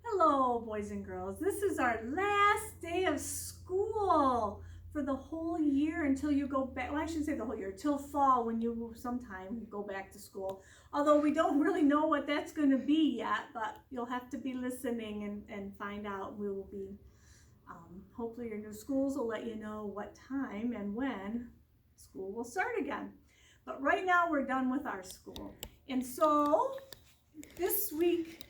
Hello, boys and girls. This is our last day of school for the whole year until you go back. Well, I shouldn't say the whole year, till fall when you sometime go back to school. Although we don't really know what that's going to be yet, but you'll have to be listening and find out. We will be, hopefully your new schools will let you know what time and when school will start again. But right now we're done with our school. And so this week,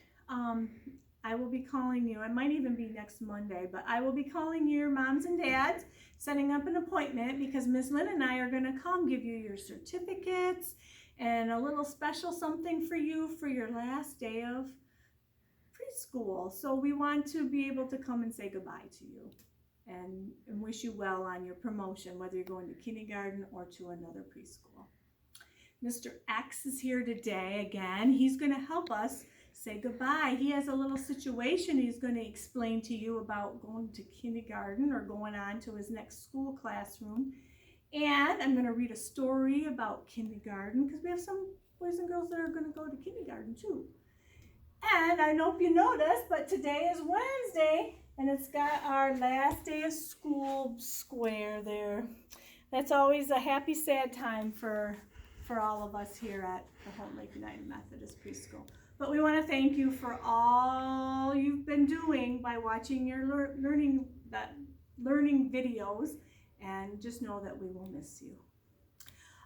I will be calling you. It might even be next Monday, but I will be calling your moms and dads, setting up an appointment because Miss Lynn and I are going to come give you your certificates and a little special something for you for your last day of preschool. So we want to be able to come and say goodbye to you and wish you well on your promotion, whether you're going to kindergarten or to another preschool. Mr. X is here today again. He's going to help us say goodbye. He has a little situation he's going to explain to you about going to kindergarten or going on to his next school classroom. And I'm going to read a story about kindergarten because we have some boys and girls that are going to go to kindergarten too. And I hope you noticed, but today is Wednesday and it's got our last day of school square there. That's always a happy, sad time for all of us here at the Home Lake United Methodist Preschool. But we want to thank you for all you've been doing by watching your learning videos, and just know that we will miss you.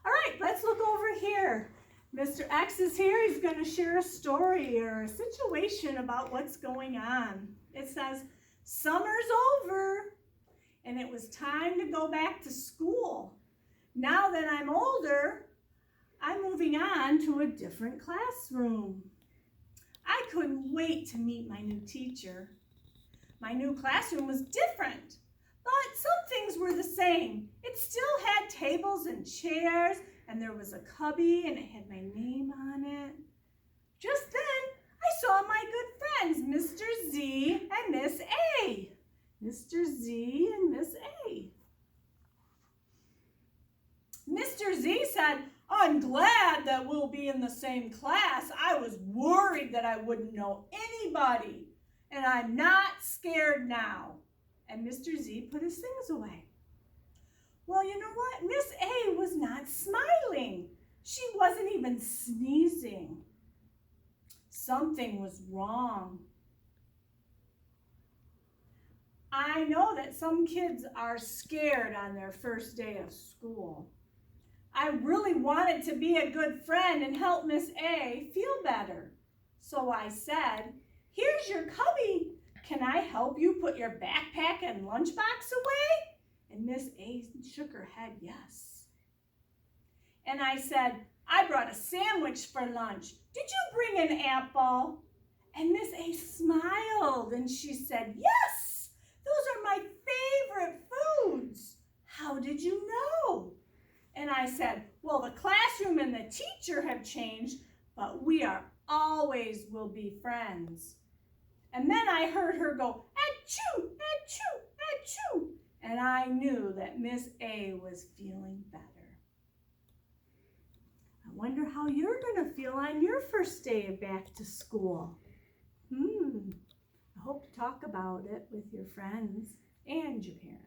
All right, let's look over here. Mr. X is here. He's going to share a story or a situation about what's going on. It says, summer's over, and it was time to go back to school. Now that I'm older, I'm moving on to a different classroom. I couldn't wait to meet my new teacher. My new classroom was different, but some things were the same. It still had tables and chairs, and there was a cubby, and it had my name on it. Just then, I saw my good friends, Mr. Z and Miss A. Mr. Z and Miss A. Mr. Z said, I'm glad that we'll be in the same class. I was worried that I wouldn't know anybody, and I'm not scared now. And Mr. Z put his things away. Well, you know what? Miss A was not smiling. She wasn't even sneezing. Something was wrong. I know that some kids are scared on their first day of school. I really wanted to be a good friend and help Miss A feel better. So I said, here's your cubby. Can I help you put your backpack and lunchbox away? And Miss A shook her head yes. And I said, I brought a sandwich for lunch. Did you bring an apple? And Miss A smiled and she said, yes, those are my favorite foods. How did you know? And I said, well, the classroom and the teacher have changed, but we are always will be friends. And then I heard her go, achoo, achoo, achoo. And I knew that Miss A was feeling better. I wonder how you're going to feel on your first day back to school. I hope to talk about it with your friends and your parents.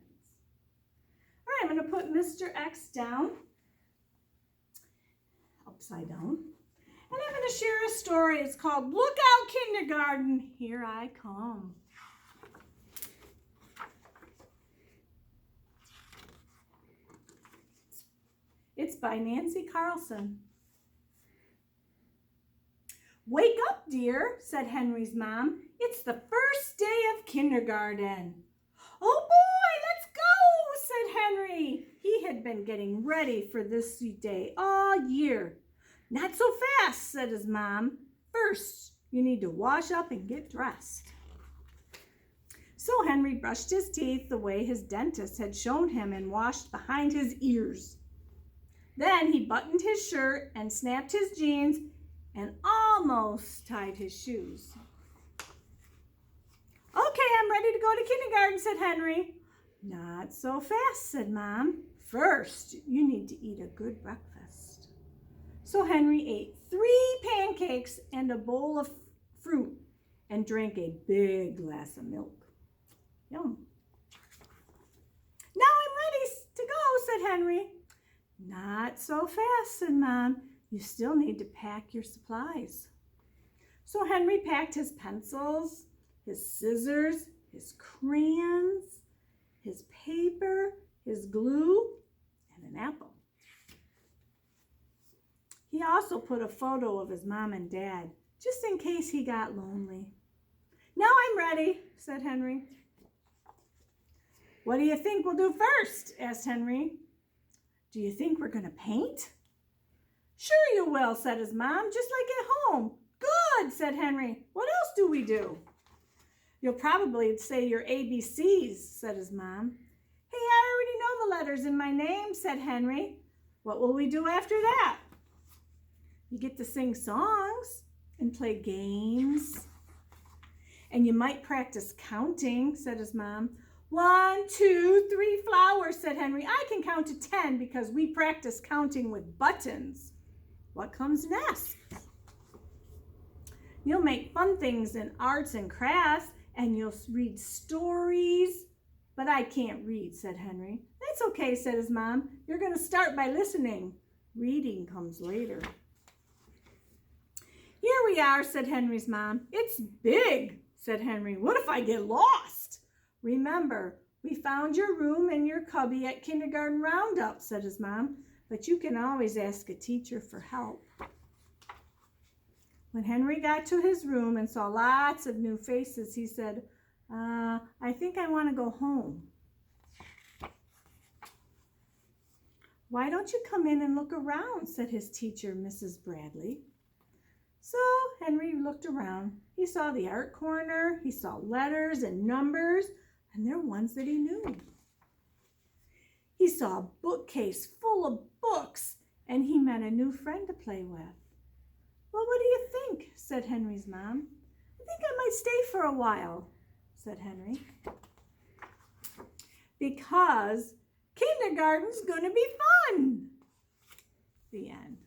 All right, I'm going to put Mr. X down, upside down, and I'm going to share a story. It's called Look Out Kindergarten, Here I Come. It's by Nancy Carlson. Wake up, dear, said Henry's mom. It's the first day of kindergarten. Oh boy, let's go, said Henry. He had been getting ready for this day all year. Not so fast, said his mom. First, you need to wash up and get dressed. So Henry brushed his teeth the way his dentist had shown him and washed behind his ears. Then he buttoned his shirt and snapped his jeans and almost tied his shoes. Okay, I'm ready to go to kindergarten, said Henry. Not so fast, said Mom. First, you need to eat a good breakfast. So Henry ate 3 pancakes and a bowl of fruit and drank a big glass of milk. Yum. Now I'm ready to go, said Henry. Not so fast, said Mom. You still need to pack your supplies. So Henry packed his pencils, his scissors, his crayons, his paper, his glue, and an apple. He also put a photo of his mom and dad, just in case he got lonely. Now I'm ready, said Henry. What do you think we'll do first? Asked Henry. Do you think we're going to paint? Sure you will, said his mom, just like at home. Good, said Henry. What else do we do? You'll probably say your ABCs, said his mom. Hey, I already know the letters in my name, said Henry. What will we do after that? You get to sing songs and play games. And you might practice counting, said his mom. 1, 2, 3 flowers, said Henry. I can count to 10 because we practice counting with buttons. What comes next? You'll make fun things in arts and crafts, and you'll read stories. But I can't read, said Henry. That's okay, said his mom. You're going to start by listening. Reading comes later. Here we are, said Henry's mom. It's big, said Henry. What if I get lost? Remember, we found your room and your cubby at kindergarten roundup, said his mom. But you can always ask a teacher for help. When Henry got to his room and saw lots of new faces, he said, I think I want to go home. Why don't you come in and look around, said his teacher, Mrs. Bradley. So Henry looked around. He saw the art corner, he saw letters and numbers, and they're ones that he knew. He saw a bookcase full of books, and he met a new friend to play with. Well, what do you think? Said Henry's mom. I think I might stay for a while, said Henry. Because kindergarten's going to be fun. The end.